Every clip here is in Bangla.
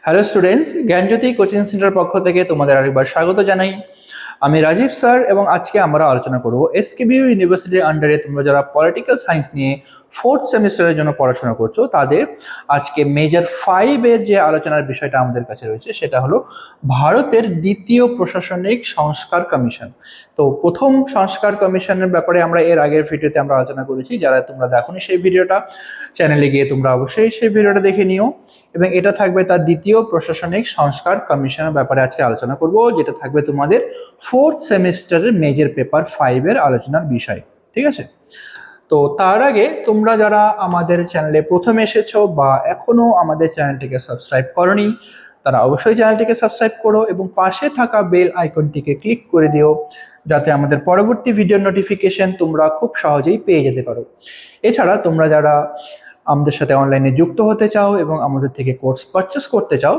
হ্যালো স্টুডেন্টস, জ্ঞানজ্যোতি কোচিং সেন্টার পক্ষ থেকে তোমাদের আরেকবার স্বাগত জানাই। আমি রাজীব স্যার এবং আজকে আমরা আলোচনা করব এসকেবিইউ ইউনিভার্সিটির আন্ডারে তোমরা যারা পলিটিক্যাল সায়েন্স নিয়ে ফোর্থ সেমিস্টারের জন্য পড়াশোনা করছো তাদের আজকে মেজর 5 যে আলোচনার বিষয়টা আমাদের কাছে রয়েছে সেটা হলো ভারতের দ্বিতীয় প্রশাসনিক সংস্কার কমিশন। তো প্রথম সংস্কার কমিশনের ব্যাপারে আমরা এর আগের ভিডিওতে আমরা আলোচনা করেছি। যারা তোমরা দেখোনি সেই ভিডিওটা, চ্যানেলে গিয়ে তোমরা অবশ্যই সেই ভিডিওটা দেখে নিও। এবং এটা থাকবে তার দ্বিতীয় প্রশাসনিক সংস্কার কমিশনের ব্যাপারে আজকে আলোচনা করব, যেটা থাকবে তোমাদের ফোর্থ সেমিস্টারের মেজর পেপার 5 আলোচনার বিষয়। ঠিক আছে, তো তার আগে তোমরা যারা আমাদের চ্যানেলে প্রথম এসেছো বা এখনো আমাদের চ্যানেলটিকে সাবস্ক্রাইব করনি, তারা অবশ্যই চ্যানেলটিকে সাবস্ক্রাইব করো এবং পাশে থাকা বেল আইকনটিকে ক্লিক করে দিও, যাতে আমাদের পরবর্তী ভিডিও নোটিফিকেশন তোমরা খুব সহজেই পেয়ে যেতে পারো। এছাড়া তোমরা যারা আমাদের সাথে অনলাইনে যুক্ত হতে চাও এবং আমাদের থেকে কোর্স পারচেস করতে চাও,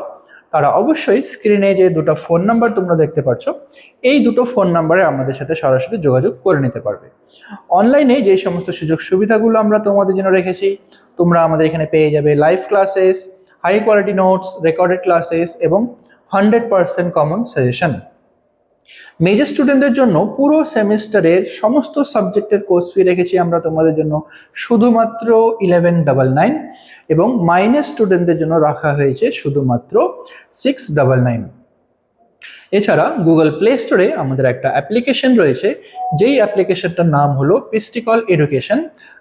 তারা অবশ্যই স্ক্রিনে যে দুটো ফোন নাম্বার তোমরা দেখতে পাচ্ছ, এই দুটো ফোন নাম্বারে আমাদের সাথে সরাসরি যোগাযোগ করে নিতে পারবে। অনলাইনে যে সমস্ত সুযোগ সুবিধাগুলো আমরা তোমাদের জন্য রেখেছি, তোমরা আমাদের এখানে পেয়ে যাবে live classes, high quality notes, recorded classes এবং 100% কমন সাজেশন। মেজর স্টুডেন্টদের জন্য পুরো সেমিস্টারের সমস্ত সাবজেক্টের কোর্স ফি রেখেছি আমরা তোমাদের জন্য শুধুমাত্র 1199 এবং মাইনর স্টুডেন্টদের জন্য রাখা হয়েছে শুধুমাত্র 699। এছাড়া গুগল প্লে স্টোরে আমাদের একটা অ্যাপ্লিকেশন রয়েছে, যেই অ্যাপ্লিকেশনটার নাম হলো পিস্টিকল এডুকেশন।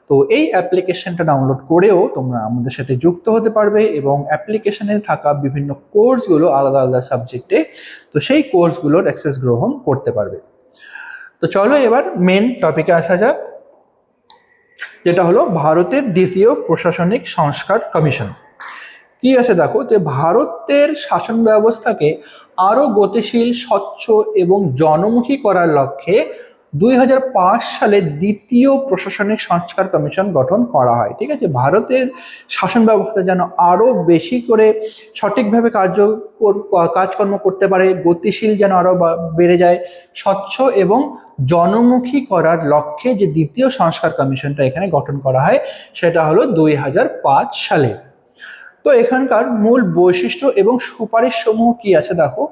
তো এই অ্যাপ্লিকেশনটা ডাউনলোড করেও তোমরা আমাদের সাথে যুক্ত হতে পারবে এবং অ্যাপ্লিকেশনে থাকা বিভিন্ন কোর্সগুলো আলাদা আলাদা সাবজেক্টে, তো সেই কোর্সগুলোর অ্যাক্সেস গ্রহণ করতে পারবে। তো চলো এবার মেন টপিকে আসা যাক, যেটা হলো ভারতের দ্বিতীয় প্রশাসনিক সংস্কার কমিশন। কি আছে দেখো, যে ভারতের শাসন ব্যবস্থাকে আরো গতিশীল, স্বচ্ছ এবং জনমুখী করার লক্ষ্যে 2005 সালে দ্বিতীয় প্রশাসনিক সংস্কার কমিশন গঠন করা হয়। ঠিক আছে, ভারতের শাসন ব্যবস্থা যেন আরো বেশি করে সঠিকভাবে কাজকর্ম করতে পারে, গতিশীল যেন আরো বেড়ে যায়, স্বচ্ছ এবং জনমুখী করার লক্ষ্যে যে দ্বিতীয় সংস্কার কমিশনটা এখানে গঠন করা হয় সেটা হলো 2005 সালে। তো এখানকার মূল বৈশিষ্ট্য এবং সুপারিশ সমূহ কি আছে দেখো।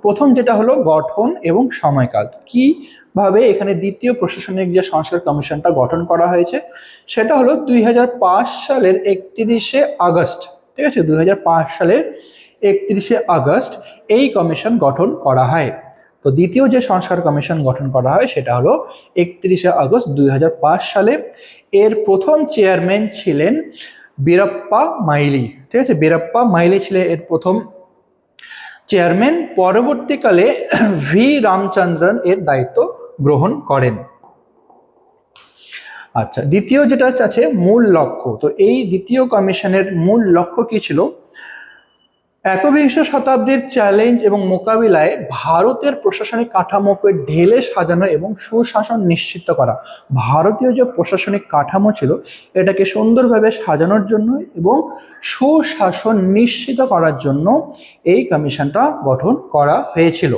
প্রথম যেটা হলো গঠন এবং সময়কাল, কিভাবে এখানে দ্বিতীয় প্রশাসনিক যে সংস্কার কমিশনটা গঠন করা হয়েছে সেটা হলো 2005 সালের 31শে আগস্ট। ঠিক আছে, 2005 সালের 31শে আগস্ট এই কমিশন গঠন করা হয়। তো দ্বিতীয় যে সংস্কার কমিশন গঠন করা হয় সেটা হলো 31শে আগস্ট 2005 সালে। এর প্রথম চেয়ারম্যান ছিলেন বীরাপ্পা মাইলি। ঠিক আছে, বীরাপ্পা মাইলি ছিলেন এর প্রথম চেয়ারম্যান। পরবর্তীকালে ভি রামচন্দ্রন এর দায়িত্ব গ্রহণ করেন। আচ্ছা, দ্বিতীয় যেটা আছে মূল লক্ষ্য, তো এই দ্বিতীয় কমিশনের মূল লক্ষ্য কি ছিল? একবিংশ শতাব্দীর চ্যালেঞ্জ এবং মোকাবিলায় ভারতের প্রশাসনিক কাঠামোকে ঢেলে সাজানো এবং সুশাসন নিশ্চিত করা। ভারতীয় যে প্রশাসনিক কাঠামো ছিল এটাকে সুন্দরভাবে সাজানোর জন্য এবং সুশাসন নিশ্চিত করার জন্য এই কমিশনটা গঠন করা হয়েছিল।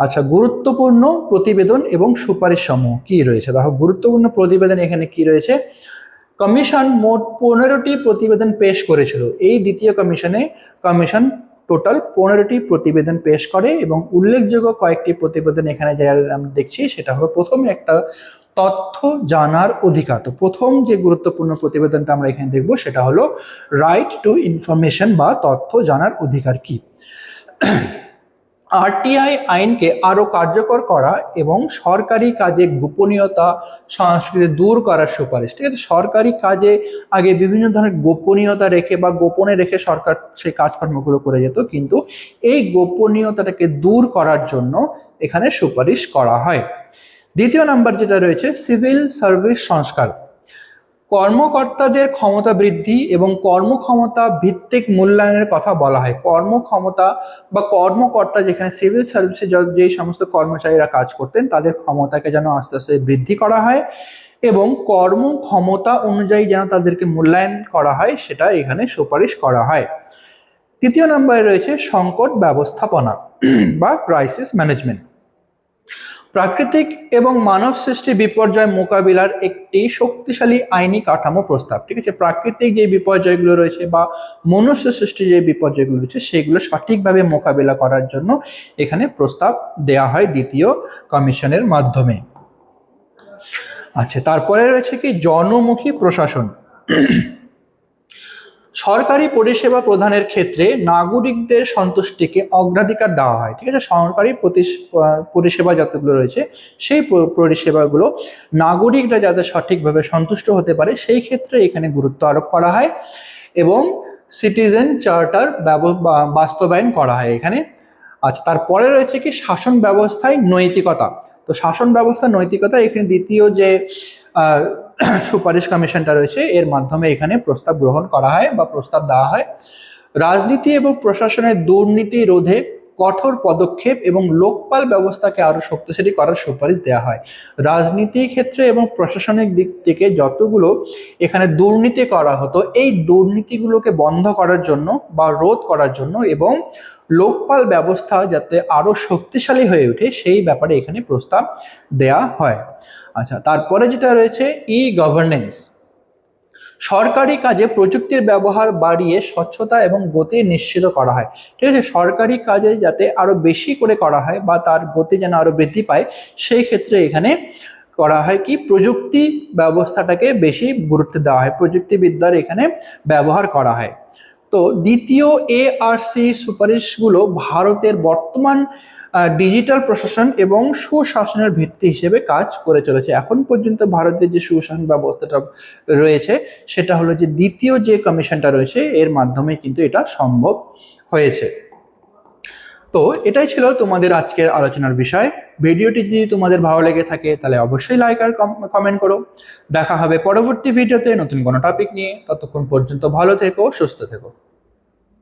আচ্ছা, গুরুত্বপূর্ণ প্রতিবেদন এবং সুপারিশ সমূহ কি রয়েছে দেখো। গুরুত্বপূর্ণ প্রতিবেদন এখানে কি রয়েছে? কমিশন মোট 15টি প্রতিবেদন পেশ করেছিল। এই দ্বিতীয় কমিশন টোটাল 15টি প্রতিবেদন পেশ করে এবং উল্লেখযোগ্য কয়েকটি প্রতিবেদন এখানে যা আমরা দেখছি সেটা হলো প্রথমে একটা তথ্য জানার অধিকার। তো প্রথম যে গুরুত্বপূর্ণ প্রতিবেদনটা আমরা এখানে দেখবো সেটা হলো রাইট টু ইনফরমেশন বা তথ্য জানার অধিকার কি। আরটিআই আইনকে আরো কার্যকর করা এবং সরকারি কাজে গোপনীয়তা সংস্কৃতি দূর করার সুপারিশ। ঠিক আছে, সরকারি কাজে আগে বিভিন্ন ধরনের গোপনীয়তা রেখে বা গোপনে রেখে সরকার সেই কাজকর্মগুলো করে যেত, কিন্তু এই গোপনীয়তাটাকে দূর করার জন্য এখানে সুপারিশ করা হয়। দ্বিতীয় নাম্বার যেটা রয়েছে সিভিল সার্ভিস সংস্কার। কর্মকর্তাদের ক্ষমতা বৃদ্ধি এবং কর্মক্ষমতা ভিত্তিক মূল্যায়নের কথা বলা হয়। কর্মক্ষমতা বা কর্মকর্তা, যেখানে সিভিল সার্ভিসে যে সমস্ত কর্মচারীরা কাজ করতেন তাদের ক্ষমতাকে যেন আস্তে আস্তে বৃদ্ধি করা হয় এবং কর্মক্ষমতা অনুযায়ী যেন তাদেরকে মূল্যায়ন করা হয়, সেটা এখানে সুপারিশ করা হয়। তৃতীয় নম্বরে রয়েছে সংকট ব্যবস্থাপনা বা ক্রাইসিস ম্যানেজমেন্ট। প্রাকৃতিক এবং মানব সৃষ্টি বিপর্যয় মোকাবিলার একটি শক্তিশালী আইনি কাঠামো প্রস্তাব। ঠিক আছে, প্রাকৃতিক যে বিপর্যয়গুলো রয়েছে বা মনুষ্য সৃষ্টি যে বিপর্যয়গুলো রয়েছে সেগুলো সঠিকভাবে মোকাবিলা করার জন্য এখানে প্রস্তাব দেয়া হয় দ্বিতীয় কমিশনের মাধ্যমে। আচ্ছা, তারপরে রয়েছে কি জনমুখী প্রশাসন। সরকারি পরিষেবা প্রদানের ক্ষেত্রে নাগরিকদের সন্তুষ্টিকে অগ্রাধিকার দেওয়া হয়। ঠিক আছে, সরকারি পরিষেবা যতগুলো রয়েছে সেই পরিষেবাগুলো নাগরিকরা যাতে সঠিকভাবে সন্তুষ্ট হতে পারে সেই ক্ষেত্রে এখানে গুরুত্ব আরোপ করা হয় এবং সিটিজেন চার্টার বাস্তবায়ন করা হয় এখানে। আচ্ছা, তারপরে রয়েছে কি শাসন ব্যবস্থায় নৈতিকতা। তো শাসন ব্যবস্থা নৈতিকতা এখানে দ্বিতীয় যে সুপারিশ কমিশনটা রয়েছে এর মাধ্যমে এখানে প্রস্তাব গ্রহণ করা হয় বা প্রস্তাব দেওয়া হয়। রাজনীতি এবং প্রশাসনের দুর্নীতি রোধে কঠোর পদক্ষেপ এবং লোকপাল ব্যবস্থাকে আরো শক্তিশালী করার সুপারিশ দেওয়া হয়। রাজনীতির ক্ষেত্রে এবং প্রশাসনিক দিক থেকে যতগুলো এখানে দুর্নীতি করা হতো এই দুর্নীতিগুলোকে বন্ধ করার জন্য বা রোধ করার জন্য এবং লোকপাল ব্যবস্থা যাতে আরো শক্তিশালী হয়ে ওঠে সেই ব্যাপারে এখানে প্রস্তাব দেয়া হয়। আচ্ছা, তারপরে যেটা রয়েছে ই গভর্নেন্স। সরকারি কাজে প্রযুক্তির ব্যবহার বাড়িয়ে স্বচ্ছতা এবং গতি নিশ্চিত করা হয়। ঠিক আছে, সরকারি কাজে যাতে আরো বেশি করে করা হয় বা তার গতি যেন আরো বৃদ্ধি পায় সেই ক্ষেত্রে এখানে করা হয় কি প্রযুক্তি ব্যবস্থাটাকে বেশি গুরুত্ব দেওয়া হয়, প্রযুক্তিবিদ্যার এখানে ব্যবহার করা হয়। তো দ্বিতীয় এআরসি সুপারিশগুলো ভারতের বর্তমান ডিজিটাল প্রশাসন এবং সুশাসনের ভিত্তি হিসেবে কাজ করে চলেছে। এখন পর্যন্ত ভারতের যে সুশাসন ব্যবস্থাটা রয়েছে সেটা হলো যে দ্বিতীয় যে কমিশনটা রয়েছে এর মাধ্যমে কিন্তু এটা সম্ভব হয়েছে। তো এটাই ছিল তোমাদের আজকের আলোচনার বিষয়। ভিডিওটি যদি তোমাদের ভালো লেগে থাকে তাহলে অবশ্যই লাইক আর কমেন্ট করো। দেখা হবে পরবর্তী ভিডিওতে নতুন কোনো টপিক নিয়ে। ততক্ষণ পর্যন্ত ভালো থেকো, সুস্থ থেকো।